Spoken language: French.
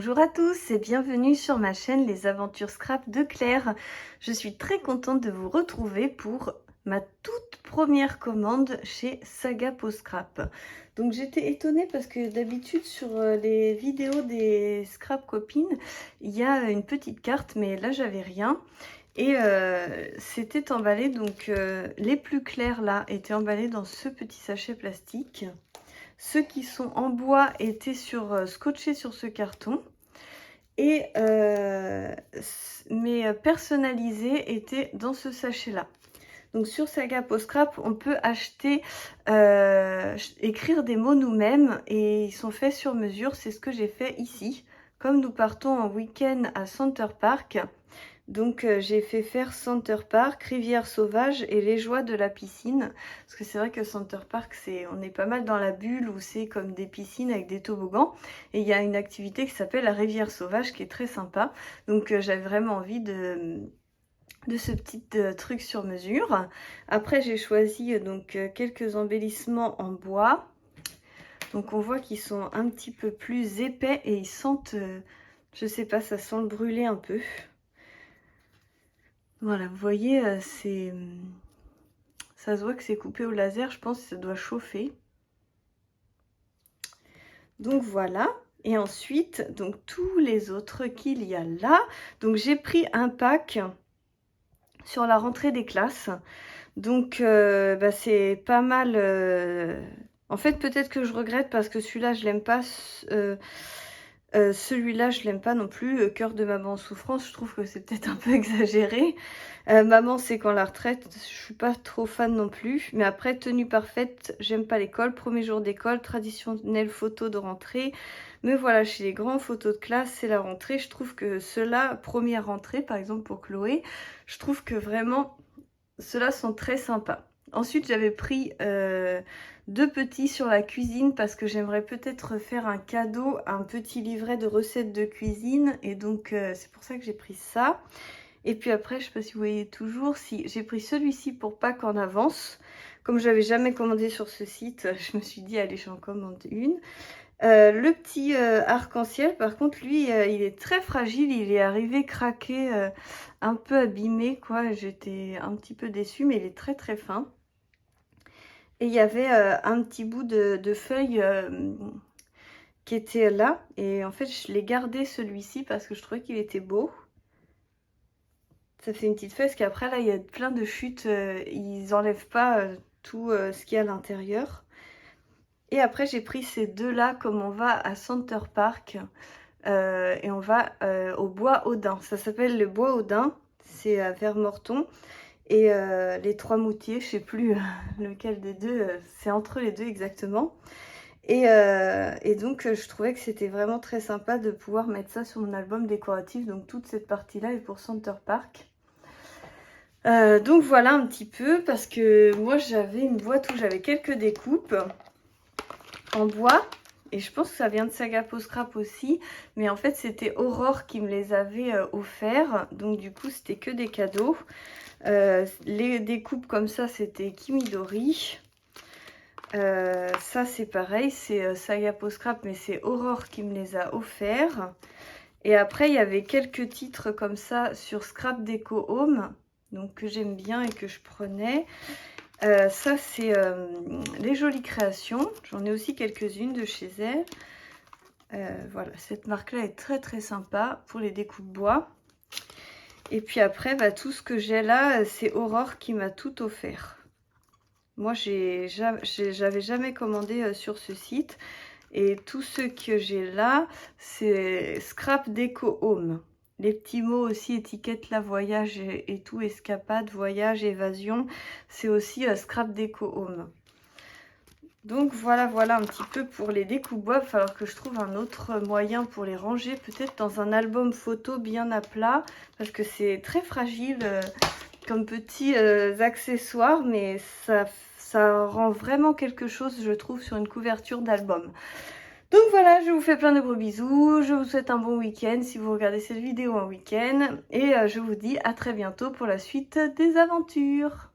Bonjour à tous et bienvenue sur ma chaîne Les Aventures Scrap de Claire. Je suis très contente de vous retrouver pour ma toute première commande chez Saga Peau Scrap. Donc j'étais étonnée parce que d'habitude sur les vidéos des scrap copines, il y a une petite carte, mais là j'avais rien. Et c'était emballé, donc les plus clairs là étaient emballés dans ce petit sachet plastique. Ceux qui sont en bois étaient scotchés sur ce carton. Et mes personnalisés étaient dans ce sachet-là. Donc sur Saga Peau Scrap, on peut acheter, écrire des mots nous-mêmes et ils sont faits sur mesure. C'est ce que j'ai fait ici. Comme nous partons en week-end à Center Park, donc j'ai fait faire Center Park, Rivière Sauvage et les joies de la piscine. Parce que c'est vrai que Center Park, on est pas mal dans la bulle où c'est comme des piscines avec des toboggans. Et il y a une activité qui s'appelle la Rivière Sauvage qui est très sympa. Donc j'avais vraiment envie de ce petit truc sur mesure. Après j'ai choisi donc quelques embellissements en bois. Donc on voit qu'ils sont un petit peu plus épais et ils sentent, je sais pas, ça sent le brûler un peu. Voilà, vous voyez, ça se voit que c'est coupé au laser, je pense que ça doit chauffer. Donc voilà, et ensuite, donc tous les autres qu'il y a là. Donc j'ai pris un pack sur la rentrée des classes. Donc c'est pas mal. En fait, peut-être que je regrette parce que celui-là, je l'aime pas. Celui-là, je l'aime pas non plus. Cœur de maman en souffrance, je trouve que c'est peut-être un peu exagéré. Maman, c'est quand la retraite, je suis pas trop fan non plus. Mais après, tenue parfaite, j'aime pas l'école. Premier jour d'école, traditionnelle photo de rentrée. Mais voilà, chez les grands photos de classe, c'est la rentrée. Je trouve que ceux-là, première rentrée, par exemple pour Chloé, je trouve que vraiment, ceux-là sont très sympas. Ensuite, j'avais pris deux petits sur la cuisine parce que j'aimerais peut-être faire un cadeau, un petit livret de recettes de cuisine. Et donc, c'est pour ça que j'ai pris ça. Et puis après, je ne sais pas si vous voyez toujours, si j'ai pris celui-ci pour Pâques en avance. Comme je n'avais jamais commandé sur ce site, je me suis dit, allez, j'en commande une. Le petit arc-en-ciel, par contre, lui, il est très fragile. Il est arrivé craqué, un peu abîmé, quoi. J'étais un petit peu déçue, mais il est très très fin. Et il y avait un petit bout de feuille qui était là. Et en fait, je l'ai gardé celui-ci parce que je trouvais qu'il était beau. Ça fait une petite feuille, parce qu'après, là, il y a plein de chutes. Ils n'enlèvent pas tout ce qu'il y a à l'intérieur. Et après, j'ai pris ces deux-là comme on va à Center Park. Et on va au bois Audin. Ça s'appelle le bois Audin. C'est à Vermorton. Et les Trois Moutiers, je sais plus lequel des deux, c'est entre les deux exactement. Et donc je trouvais que c'était vraiment très sympa de pouvoir mettre ça sur mon album décoratif. Donc toute cette partie-là est pour Center Park. Donc voilà un petit peu, parce que moi j'avais une boîte où j'avais quelques découpes en bois. Et je pense que ça vient de Saga Peau Scrap aussi. Mais en fait, c'était Aurore qui me les avait offerts. Donc du coup, c'était que des cadeaux. Les découpes comme ça, c'était Kimidori. Ça, c'est pareil. C'est Saga Peau Scrap, mais c'est Aurore qui me les a offerts. Et après, il y avait quelques titres comme ça sur Scrap Déco Home. Donc que j'aime bien et que je prenais. Ça, c'est les jolies créations. J'en ai aussi quelques-unes de chez elle. Voilà, cette marque-là est très très sympa pour les découpes bois. Et puis après, tout ce que j'ai là, c'est Aurore qui m'a tout offert. Moi, j'avais jamais commandé sur ce site. Et tous ceux que j'ai là, c'est Scrap Déco Home. Les petits mots aussi, étiquette là, voyage et tout, escapade, voyage, évasion. C'est aussi Scrap Déco Home. Donc voilà un petit peu pour les découpes bois. Il va falloir que je trouve un autre moyen pour les ranger. Peut-être dans un album photo bien à plat. Parce que c'est très fragile comme petits accessoires. Mais ça rend vraiment quelque chose, je trouve, sur une couverture d'album. Donc voilà, je vous fais plein de gros bisous, je vous souhaite un bon week-end si vous regardez cette vidéo en week-end et je vous dis à très bientôt pour la suite des aventures.